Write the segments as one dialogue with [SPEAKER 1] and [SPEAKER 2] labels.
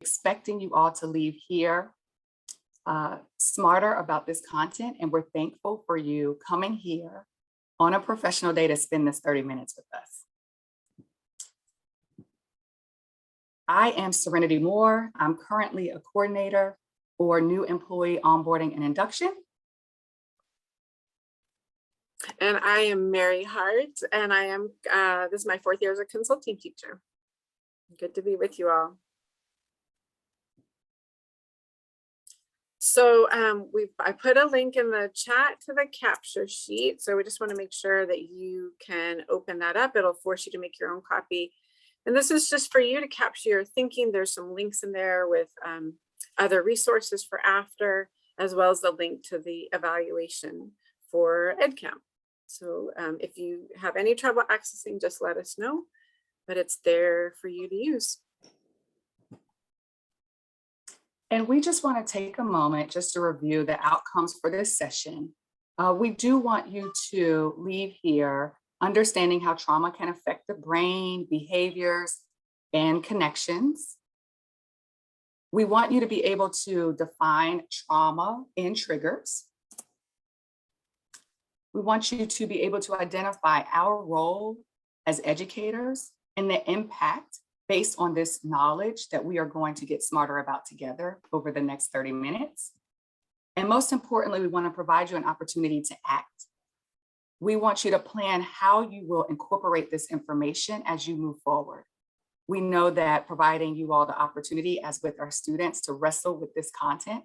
[SPEAKER 1] expecting you all to leave here smarter about this content, and we're thankful for you coming here on a professional day to spend this 30 minutes with us. I am Serenity Moore. I'm currently a coordinator for new employee onboarding and induction.
[SPEAKER 2] And I am Mary Hart, and I am, this is my 4th year as a consulting teacher. Good to be with you all. So I put a link in the chat to the capture sheet. So we just want to make sure that you can open that up. It'll force you to make your own copy. And this is just for you to capture your thinking. There's some links in there with other resources for after, as well as the link to the evaluation for EdCamp. So if you have any trouble accessing, just let us know, but it's there for you to use.
[SPEAKER 1] And we just want to take a moment just to review the outcomes for this session. We do want you to leave here understanding how trauma can affect the brain, behaviors, and connections. We want you to be able to define trauma and triggers. We want you to be able to identify our role as educators and the impact based on this knowledge that we are going to get smarter about together over the next 30 minutes. And most importantly, we want to provide you an opportunity to act. We want you to plan how you will incorporate this information as you move forward. We know that providing you all the opportunity, as with our students, to wrestle with this content,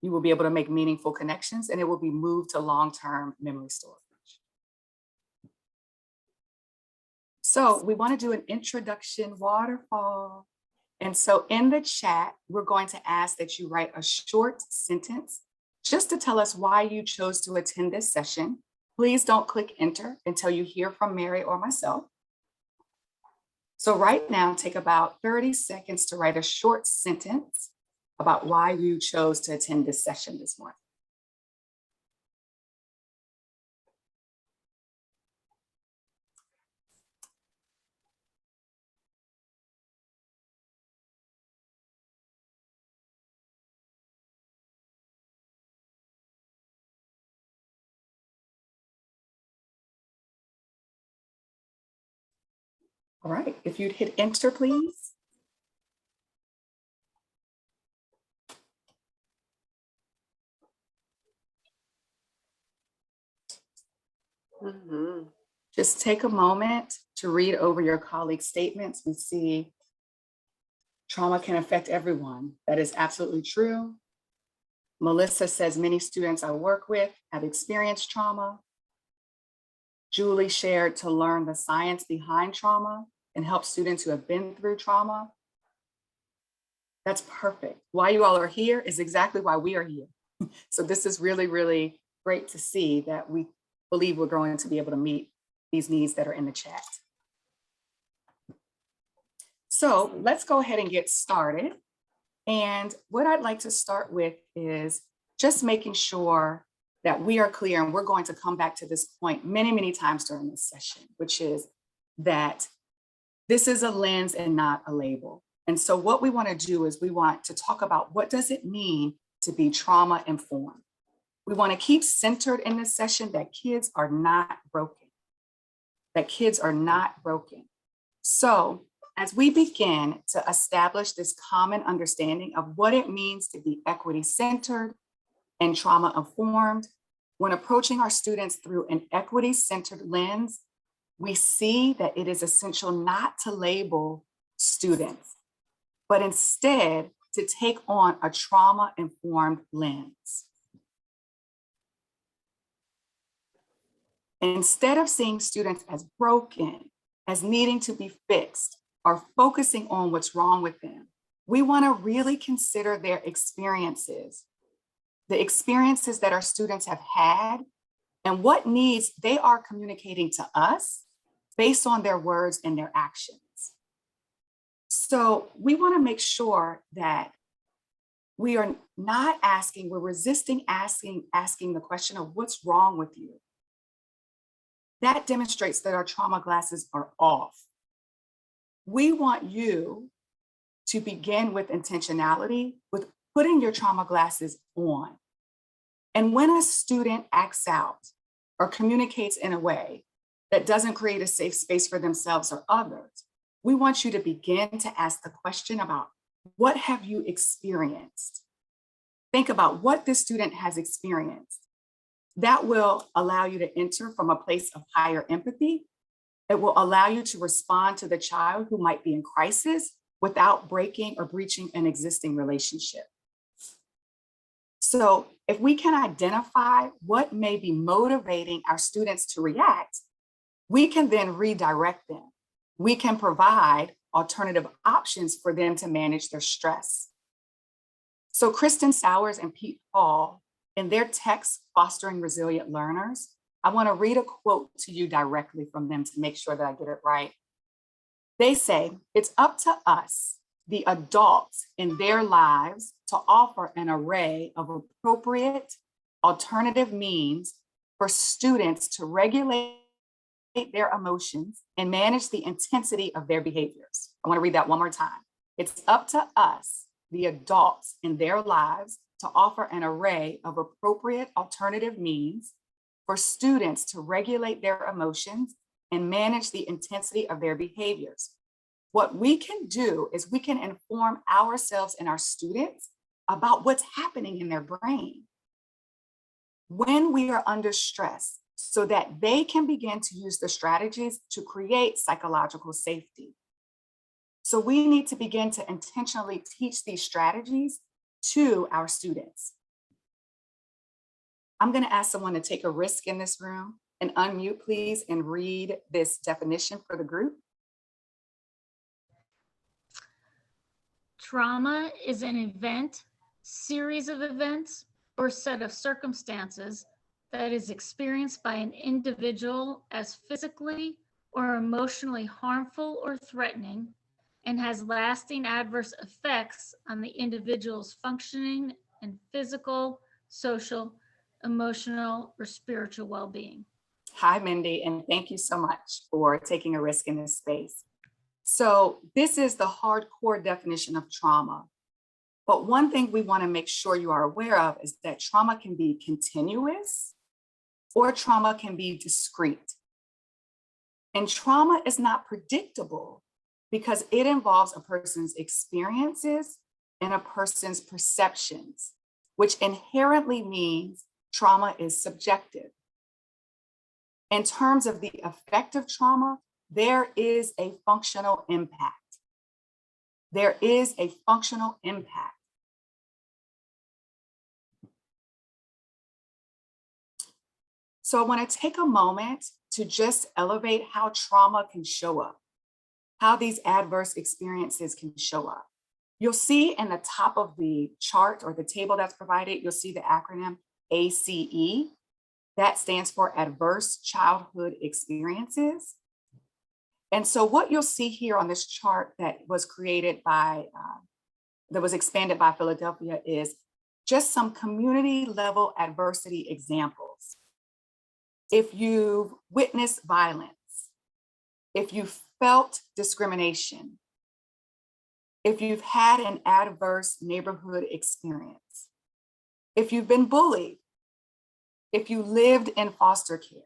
[SPEAKER 1] you will be able to make meaningful connections, and it will be moved to long-term memory storage. So we want to do an introduction waterfall. And so in the chat, we're going to ask that you write a short sentence just to tell us why you chose to attend this session. Please don't click enter until you hear from Mary or myself. So right now, take about 30 seconds to write a short sentence about why you chose to attend this session this morning. All right, if you'd hit enter, please. Just take a moment to read over your colleagues' statements. We see trauma can affect everyone. That is absolutely true. Melissa says many students I work with have experienced trauma. Julie shared to learn the science behind trauma and help students who have been through trauma. That's perfect. Why you all are here is exactly why we are here. So this is really, really great to see that we believe we're going to be able to meet these needs that are in the chat. So let's go ahead and get started. And what I'd like to start with is just making sure that we are clear, and we're going to come back to this point many, many times during this session, which is that this is a lens and not a label. And so what we want to do is we want to talk about what does it mean to be trauma informed. We want to keep centered in this session that kids are not broken, that kids are not broken. So as we begin to establish this common understanding of what it means to be equity centered and trauma informed, when approaching our students through an equity centered lens, we see that it is essential not to label students, but instead to take on a trauma informed lens. Instead of seeing students as broken, as needing to be fixed, or focusing on what's wrong with them, we want to really consider their experiences, the experiences that our students have had, and what needs they are communicating to us based on their words and their actions. So we want to make sure that we are not asking, we're resisting asking the question of what's wrong with you. That demonstrates that our trauma glasses are off. We want you to begin with intentionality, with putting your trauma glasses on. And when a student acts out or communicates in a way that doesn't create a safe space for themselves or others, we want you to begin to ask the question about, what have you experienced? Think about what this student has experienced. That will allow you to enter from a place of higher empathy. It will allow you to respond to the child who might be in crisis without breaking or breaching an existing relationship. So if we can identify what may be motivating our students to react, we can then redirect them. We can provide alternative options for them to manage their stress. So Kristen Sowers and Pete Hall, in their text, Fostering Resilient Learners, I want to read a quote to you directly from them to make sure that I get it right. They say, it's up to us, the adults in their lives, to offer an array of appropriate alternative means for students to regulate their emotions and manage the intensity of their behaviors. I want to read that one more time. It's up to us, the adults in their lives, to offer an array of appropriate alternative means for students to regulate their emotions and manage the intensity of their behaviors. What we can do is we can inform ourselves and our students about what's happening in their brain when we are under stress, so that they can begin to use the strategies to create psychological safety. So we need to begin to intentionally teach these strategies to our students. I'm going to ask someone to take a risk in this room and unmute, please, and read this definition for the group.
[SPEAKER 3] Trauma is an event, series of events, or set of circumstances that is experienced by an individual as physically or emotionally harmful or threatening, and has lasting adverse effects on the individual's functioning and physical, social, emotional, or spiritual well-being.
[SPEAKER 1] Hi, Mindy, and thank you so much for taking a risk in this space. So this is the hardcore definition of trauma. But one thing we want to make sure you are aware of is that trauma can be continuous or trauma can be discrete. And trauma is not predictable because it involves a person's experiences and a person's perceptions, which inherently means trauma is subjective. In terms of the effect of trauma, there is a functional impact. There is a functional impact. So I want to take a moment to just elevate how trauma can show up, how these adverse experiences can show up. You'll see in the top of the chart or the table that's provided, you'll see the acronym ACE. That stands for Adverse Childhood Experiences. And so what you'll see here on this chart that was created by, that was expanded by Philadelphia is just some community level adversity examples. If you've witnessed violence, if you've felt discrimination, if you've had an adverse neighborhood experience, if you've been bullied, if you lived in foster care,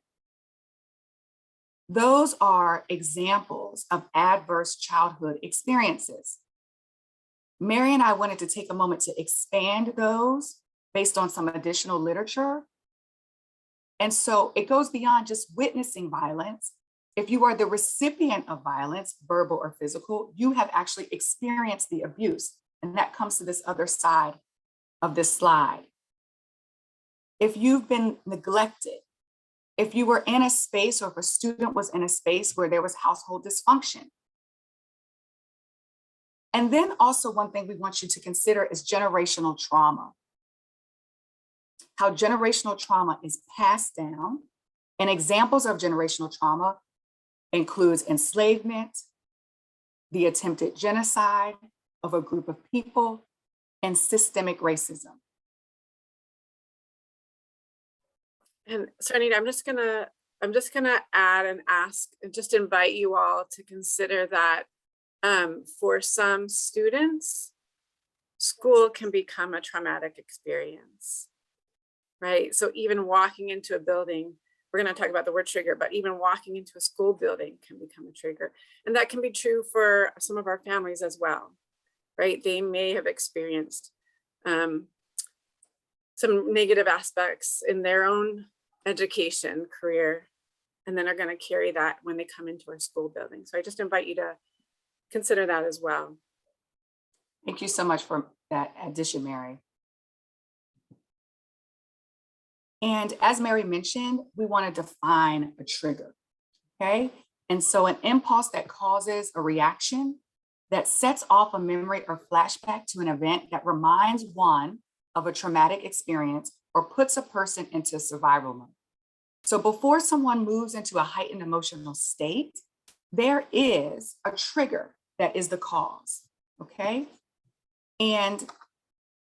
[SPEAKER 1] those are examples of adverse childhood experiences. Mary and I wanted to take a moment to expand those based on some additional literature. And so it goes beyond just witnessing violence. If you are the recipient of violence, verbal or physical, you have actually experienced the abuse. And that comes to this other side of this slide. If you've been neglected, if you were in a space or if a student was in a space where there was household dysfunction. And then also one thing we want you to consider is generational trauma. How generational trauma is passed down. And examples of generational trauma includes enslavement, the attempted genocide of a group of people, and systemic racism.
[SPEAKER 2] And so Anita, I'm just gonna add and ask, and just invite you all to consider that For some students, school can become a traumatic experience, right? So even walking into a building, we're going to talk about the word trigger, but even walking into a school building can become a trigger. And that can be true for some of our families as well, right? They may have experienced some negative aspects in their own education career, and then are going to carry that when they come into our school building. So I just invite you to consider that as well.
[SPEAKER 1] Thank you so much for that addition, Mary. And as Mary mentioned, we want to define a trigger, okay? And so an impulse that causes a reaction that sets off a memory or flashback to an event that reminds one of a traumatic experience or puts a person into survival mode. So before someone moves into a heightened emotional state, there is a trigger that is the cause, okay? And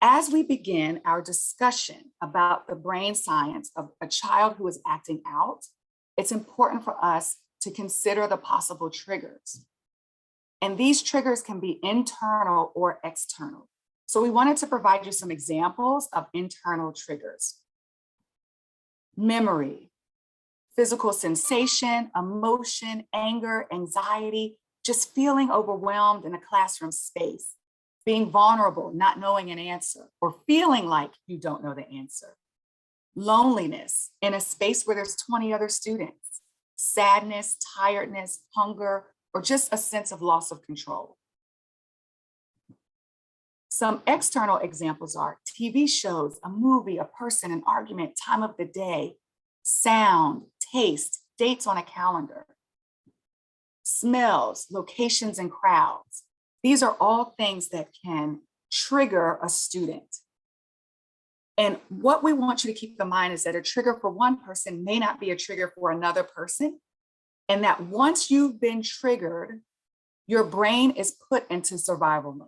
[SPEAKER 1] as we begin our discussion about the brain science of a child who is acting out, it's important for us to consider the possible triggers. And these triggers can be internal or external. So we wanted to provide you some examples of internal triggers. Memory, physical sensation, emotion, anger, anxiety, just feeling overwhelmed in a classroom space, being vulnerable, not knowing an answer, or feeling like you don't know the answer. Loneliness in a space where there's 20 other students, sadness, tiredness, hunger, or just a sense of loss of control. Some external examples are TV shows, a movie, a person, an argument, time of the day, sound, taste, dates on a calendar, smells, locations, and crowds. These are all things that can trigger a student. And what we want you to keep in mind is that a trigger for one person may not be a trigger for another person. And that once you've been triggered, your brain is put into survival mode.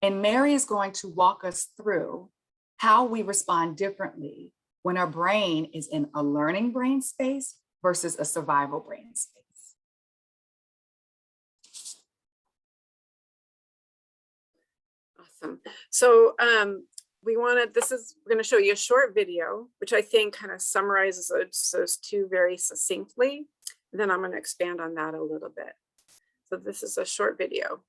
[SPEAKER 1] And Mary is going to walk us through how we respond differently when our brain is in a learning brain space versus a survival brain space.
[SPEAKER 2] Awesome. So we're going to show you a short video, which I think kind of summarizes those two very succinctly. And then I'm going to expand on that a little bit. So this is a short video.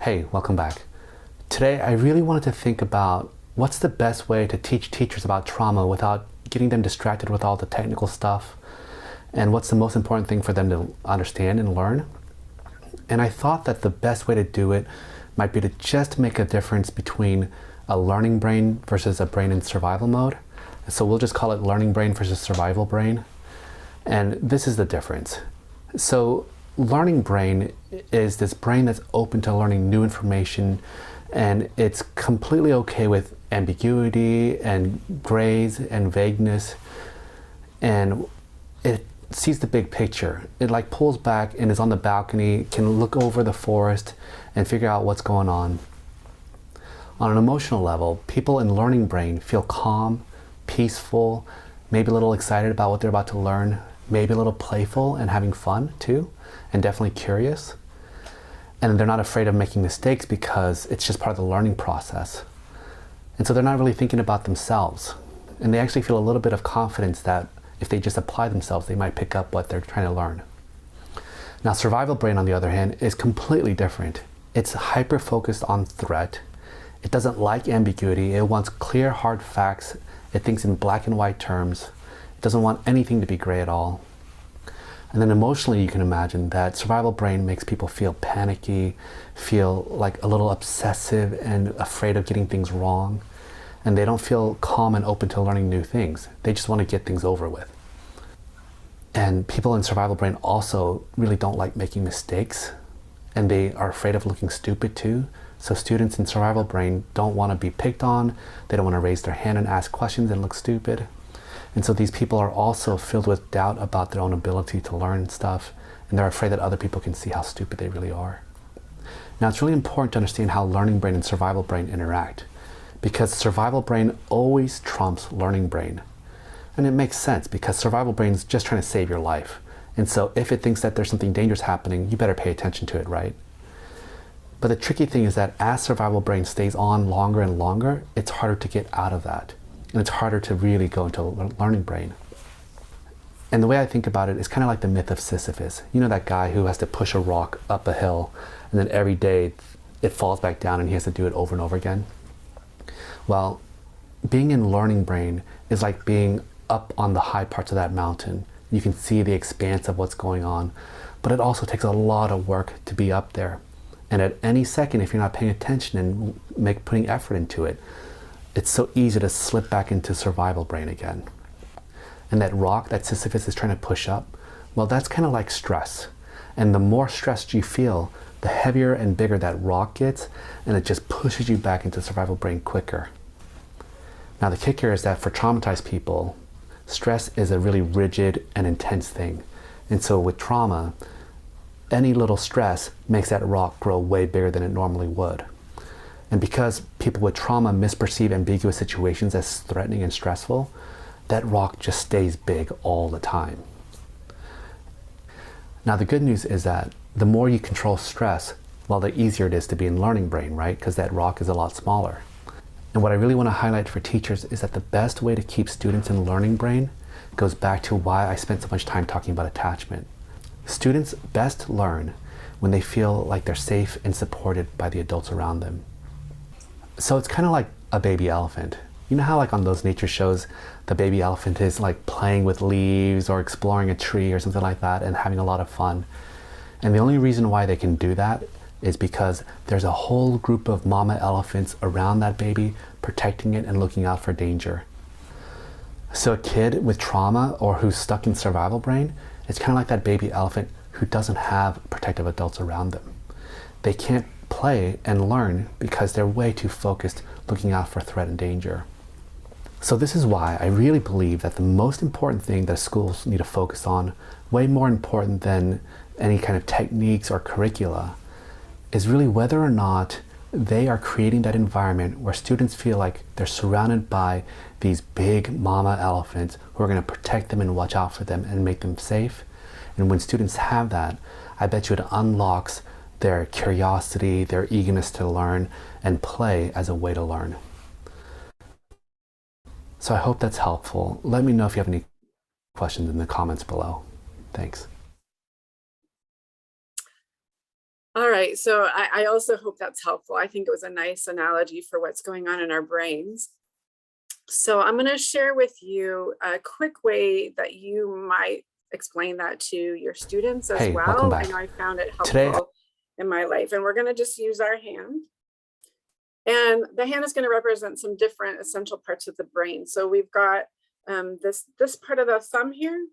[SPEAKER 4] Hey, welcome back. Today, I really wanted to think about what's the best way to teach teachers about trauma without getting them distracted with all the technical stuff, and what's the most important thing for them to understand and learn. And I thought that the best way to do it might be to just make a difference between a learning brain versus a brain in survival mode. So we'll just call it learning brain versus survival brain. And this is the difference. So learning brain is this brain that's open to learning new information, and it's completely okay with ambiguity and grays and vagueness, and it sees the big picture. It like pulls back and is on the balcony, can look over the forest and figure out what's going on. On an emotional level, people in learning brain feel calm, peaceful, maybe a little excited about what they're about to learn, maybe a little playful and having fun too, and definitely curious. And they're not afraid of making mistakes because it's just part of the learning process. And so they're not really thinking about themselves. And they actually feel a little bit of confidence that if they just apply themselves, they might pick up what they're trying to learn. Now, survival brain, on the other hand, is completely different. It's hyper-focused on threat. It doesn't like ambiguity. It wants clear, hard facts. It thinks in black and white terms. It doesn't want anything to be gray at all. And then emotionally, you can imagine that survival brain makes people feel panicky, feel like a little obsessive and afraid of getting things wrong. And they don't feel calm and open to learning new things. They just want to get things over with. And people in survival brain also really don't like making mistakes, and they are afraid of looking stupid too. So students in survival brain don't want to be picked on. They don't want to raise their hand and ask questions and look stupid. And so these people are also filled with doubt about their own ability to learn stuff, and they're afraid that other people can see how stupid they really are. Now, it's really important to understand how learning brain and survival brain interact, because survival brain always trumps learning brain. And it makes sense because survival brain's just trying to save your life. And so if it thinks that there's something dangerous happening, you better pay attention to it, right? But the tricky thing is that as survival brain stays on longer and longer, it's harder to get out of that. And it's harder to really go into learning brain. And the way I think about it is kind of like the myth of Sisyphus. You know that guy who has to push a rock up a hill, and then every day it falls back down and he has to do it over and over again? Well, being in learning brain is like being up on the high parts of that mountain. You can see the expanse of what's going on, but it also takes a lot of work to be up there. And at any second, if you're not paying attention and putting effort into it, it's so easy to slip back into survival brain again. And that rock that Sisyphus is trying to push up, well, that's kind of like stress. And the more stressed you feel, the heavier and bigger that rock gets, and it just pushes you back into survival brain quicker. Now the kicker is that for traumatized people, stress is a really rigid and intense thing. And so with trauma, any little stress makes that rock grow way bigger than it normally would. And because people with trauma misperceive ambiguous situations as threatening and stressful, that rock just stays big all the time. Now the good news is that the more you control stress, well, the easier it is to be in learning brain, right? Because that rock is a lot smaller. And what I really want to highlight for teachers is that the best way to keep students in learning brain goes back to why I spent so much time talking about attachment. Students best learn when they feel like they're safe and supported by the adults around them. So it's kind of like a baby elephant. You know how like on those nature shows, the baby elephant is like playing with leaves or exploring a tree or something like that and having a lot of fun. And the only reason why they can do that is because there's a whole group of mama elephants around that baby protecting it and looking out for danger. So a kid with trauma or who's stuck in survival brain, it's kind of like that baby elephant who doesn't have protective adults around them. They can't play and learn because they're way too focused looking out for threat and danger. So this is why I really believe that the most important thing that schools need to focus on, way more important than any kind of techniques or curricula, is really whether or not they are creating that environment where students feel like they're surrounded by these big mama elephants who are going to protect them and watch out for them and make them safe. And when students have that, I bet you it unlocks their curiosity, their eagerness to learn, and play as a way to learn. So I hope that's helpful. Let me know if you have any questions in the comments below. Thanks.
[SPEAKER 2] All right, so I also hope that's helpful. I think it was a nice analogy for what's going on in our brains. So I'm going to share with you a quick way that you might explain that to your students as well.
[SPEAKER 4] Welcome back.
[SPEAKER 2] I know I found it helpful in my life, and we're going to just use our hand. And the hand is going to represent some different essential parts of the brain. So we've got this part of the thumb here.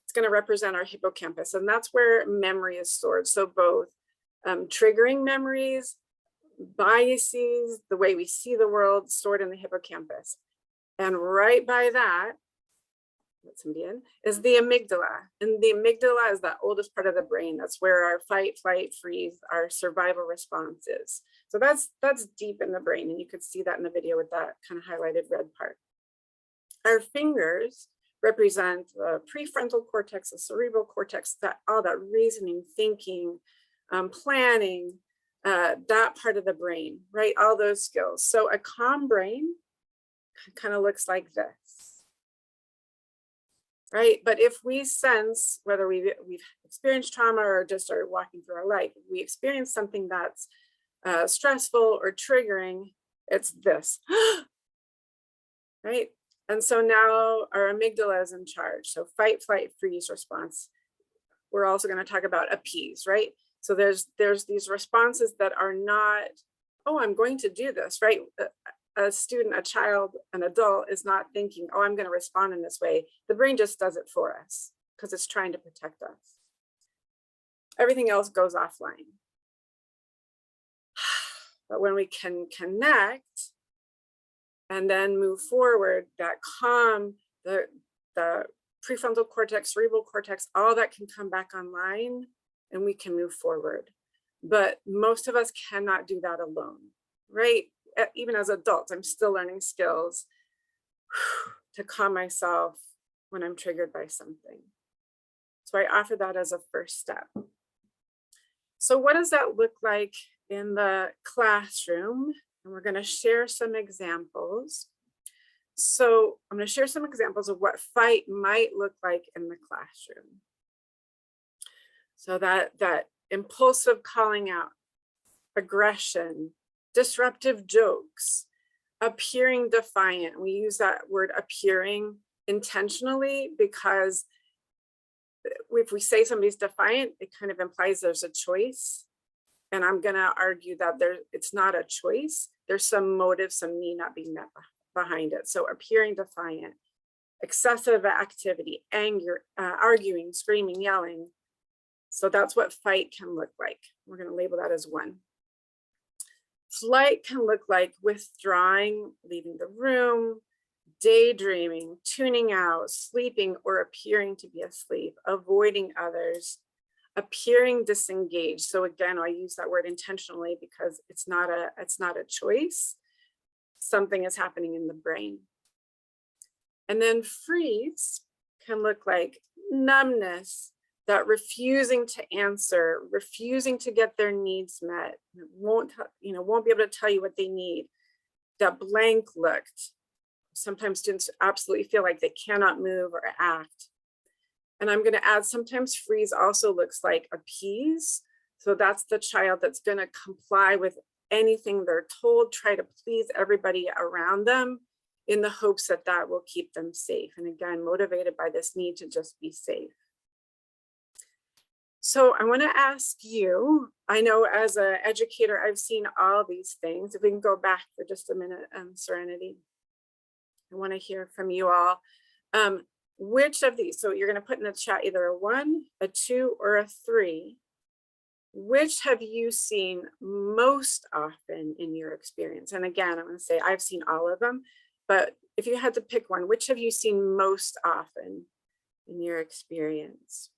[SPEAKER 2] It's going to represent our hippocampus, and that's where memory is stored. So both triggering memories, biases, the way we see the world stored in the hippocampus. And right by that, let somebody in, is the amygdala. And the amygdala is the oldest part of the brain. That's where our fight, flight, freeze, our survival response is. So that's deep in the brain. And you could see that in the video with that kind of highlighted red part. Our fingers represent the prefrontal cortex, the cerebral cortex, all that reasoning, thinking, planning, that part of the brain, right? All those skills. So a calm brain kind of looks like this, right? But if we sense, whether we've experienced trauma or just are walking through our life, if we experience something that's stressful or triggering, it's this, right? And so now our amygdala is in charge. So fight, flight, freeze response. We're also going to talk about appease, right? So there's these responses that are not, oh, I'm going to do this, right? A student, a child, an adult is not thinking, oh, I'm going to respond in this way. The brain just does it for us because it's trying to protect us. Everything else goes offline. But when we can connect and then move forward, that calm, the prefrontal cortex, cerebral cortex, all that can come back online and we can move forward. But most of us cannot do that alone, right? Even as adults, I'm still learning skills to calm myself, when I'm triggered by something. So I offer that as a first step. So what does that look like in the classroom? And we're going to share some examples. So I'm going to share some examples of what fight might look like in the classroom. So that impulsive calling out, aggression, disruptive jokes, appearing defiant. We use that word appearing intentionally because if we say somebody's defiant, it kind of implies there's a choice. And I'm going to argue that it's not a choice. There's some motive, some need not being met behind it. So appearing defiant, excessive activity, anger, arguing, screaming, yelling. So that's what fight can look like. We're going to label that as one. Flight can look like withdrawing, leaving the room, daydreaming, tuning out, sleeping, or appearing to be asleep, avoiding others, appearing disengaged. So again, I use that word intentionally because it's not a choice. Something is happening in the brain. And then freeze can look like numbness, that refusing to answer, refusing to get their needs met, won't be able to tell you what they need. That blank looked. Sometimes students absolutely feel like they cannot move or act. And I'm going to add, sometimes freeze also looks like appease. So that's the child that's going to comply with anything they're told, try to please everybody around them in the hopes that that will keep them safe. And again, motivated by this need to just be safe. So I want to ask you, I know as an educator, I've seen all these things. If we can go back for just a minute, Serenity. I want to hear from you all. Which of these, so you're going to put in the chat either a 1, a 2, or a 3. Which have you seen most often in your experience? And again, I'm going to say I've seen all of them, but if you had to pick one, which have you seen most often in your experience?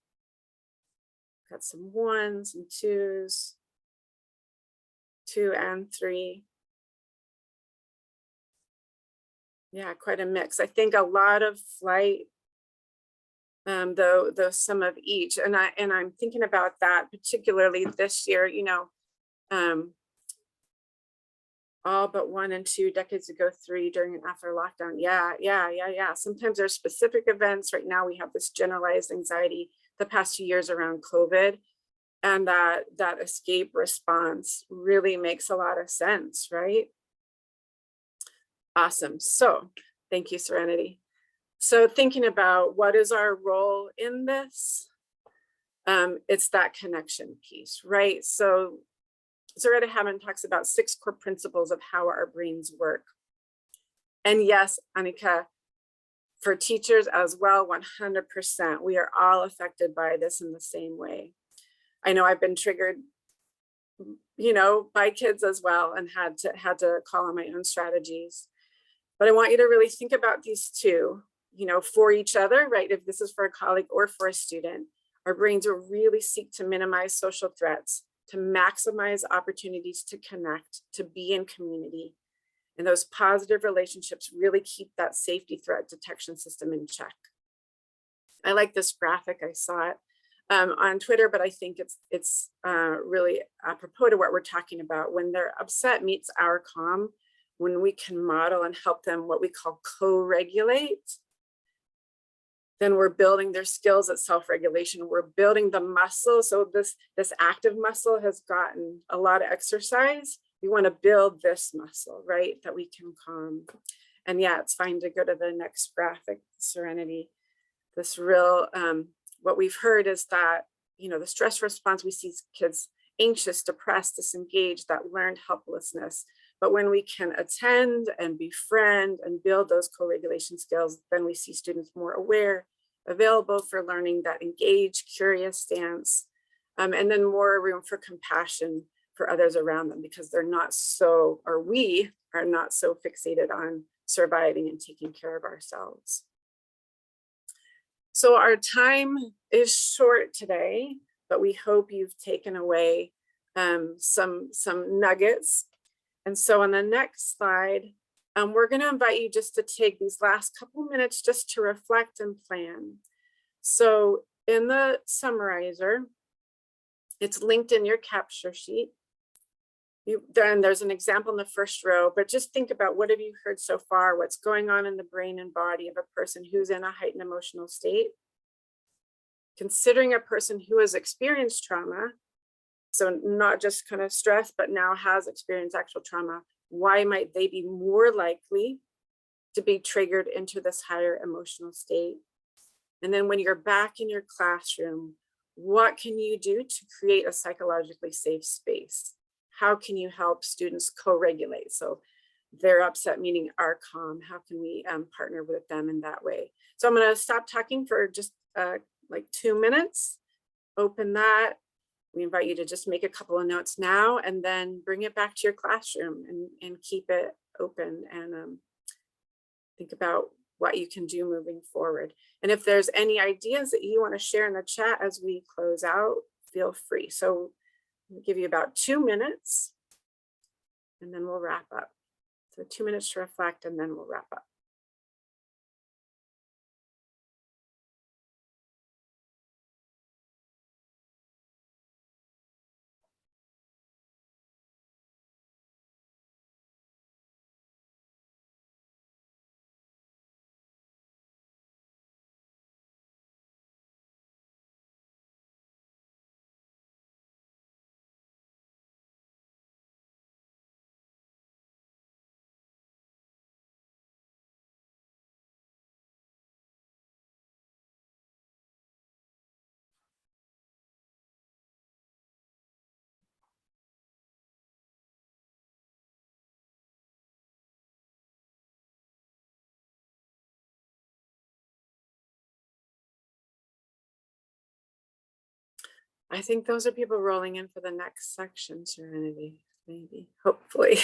[SPEAKER 2] Got some 1s and 2s, 2 and 3. Yeah, quite a mix. I think a lot of flight, though some of each, and I'm thinking about that particularly this year. All but 1 and 2 decades ago, 3 during and after lockdown. Yeah. Sometimes there's specific events. Right now we have this generalized anxiety the past 2 years around COVID, and that escape response really makes a lot of sense, right? Awesome. So thank you, Serenity. So thinking about what is our role in this, it's that connection piece, right? So Zaretta Hammond talks about 6 core principles of how our brains work. And yes, Annika, for teachers as well, 100%, we are all affected by this in the same way. I know I've been triggered, by kids as well, and had to call on my own strategies. But I want you to really think about these two, for each other, right? If this is for a colleague or for a student, our brains will really seek to minimize social threats, to maximize opportunities to connect, to be in community. And those positive relationships really keep that safety threat detection system in check. I like this graphic. I saw it on Twitter, but I think it's really apropos to what we're talking about. When their upset meets our calm, when we can model and help them what we call co-regulate, then we're building their skills at self-regulation. We're building the muscle. So this active muscle has gotten a lot of exercise. We want to build this muscle, right? That we can calm. And yeah, it's fine to go to the next graphic, Serenity. This real, what we've heard is that, the stress response, we see kids anxious, depressed, disengaged, that learned helplessness. But when we can attend and befriend and build those co-regulation skills, then we see students more aware, available for learning, that engaged, curious stance, and then more room for compassion for others around them, because they're not so, or we are not so fixated on surviving and taking care of ourselves. So our time is short today, but we hope you've taken away some nuggets. And so on the next slide, we're going to invite you just to take these last couple minutes just to reflect and plan. So in the summarizer, it's linked in your capture sheet. Then there's an example in the first row, but just think about what have you heard so far? What's going on in the brain and body of a person who's in a heightened emotional state? Considering a person who has experienced trauma, so not just kind of stress, but now has experienced actual trauma, why might they be more likely to be triggered into this higher emotional state? And then when you're back in your classroom, what can you do to create a psychologically safe space? How can you help students co-regulate? So they're upset, meaning are calm. How can we partner with them in that way? So I'm going to stop talking for just like 2 minutes. Open that. We invite you to just make a couple of notes now and then bring it back to your classroom and keep it open and think about what you can do moving forward. And if there's any ideas that you want to share in the chat as we close out, feel free. So I'll give you about 2 minutes and then we'll wrap up. So 2 minutes to reflect and then we'll wrap up. I think those are people rolling in for the next section, Serenity, maybe, hopefully.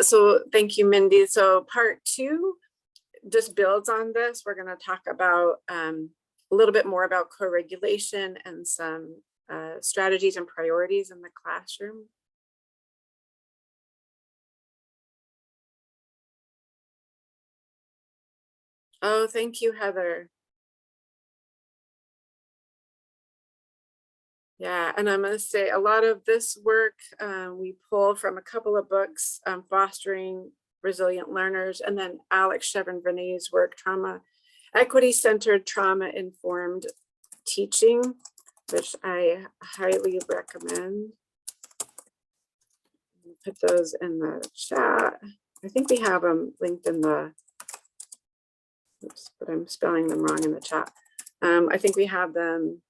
[SPEAKER 2] So thank you, Mindy. So part 2 just builds on this. We're going to talk about a little bit more about co-regulation and some strategies and priorities in the classroom. Oh, thank you, Heather. Yeah, and I'm going to say a lot of this work we pull from a couple of books, Fostering Resilient Learners, and then Alex Chevron-Vernet's work, Equity-Centered Trauma-Informed Teaching, which I highly recommend. Put those in the chat. I think we have them linked in the, oops, but I'm spelling them wrong in the chat. I think we have them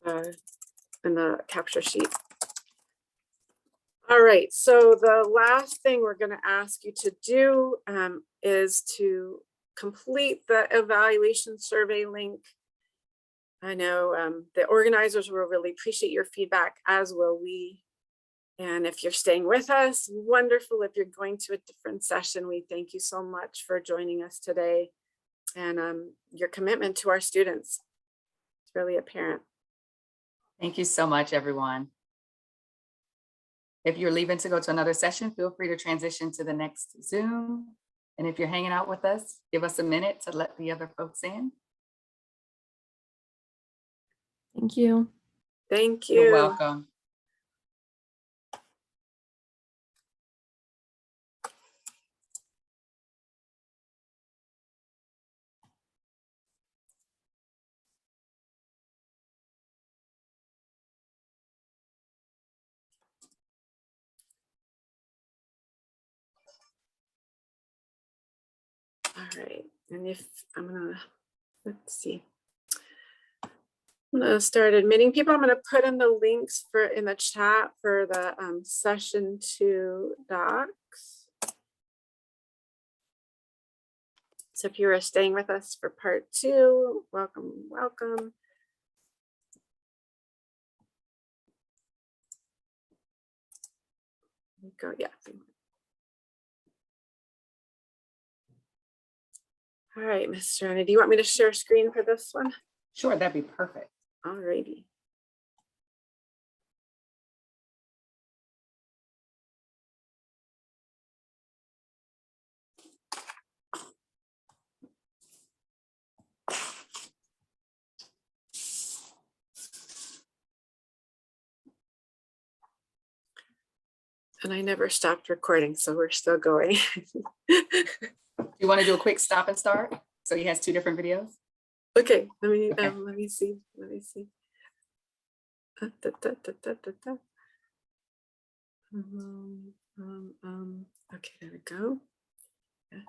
[SPEAKER 2] in the capture sheet. All right, so the last thing we're going to ask you to do is to complete the evaluation survey link. I know the organizers will really appreciate your feedback, as will we. And if you're staying with us, wonderful. If you're going to a different session, we thank you so much for joining us today and your commitment to our students. It's really apparent.
[SPEAKER 1] Thank you so much, everyone. If you're leaving to go to another session, feel free to transition to the next Zoom. And if you're hanging out with us, give us a minute to let the other folks in.
[SPEAKER 5] Thank you.
[SPEAKER 2] Thank you.
[SPEAKER 1] You're welcome.
[SPEAKER 2] All right, and if let's see. I'm gonna start admitting people. I'm gonna put in the links in the chat for the session 2 docs. So if you are staying with us for part 2, welcome, welcome. Go, yeah. All right, Ms. Joanna, do you want me to share screen for this one?
[SPEAKER 1] Sure, that'd be perfect.
[SPEAKER 2] All righty. And I never stopped recording, so we're still going.
[SPEAKER 1] You want to do a quick stop and start? So he has two different videos?
[SPEAKER 2] Okay, let me
[SPEAKER 1] Okay.
[SPEAKER 2] let me see. Let me see. Da, da, da, da, da, da. Okay, there we go. Yes.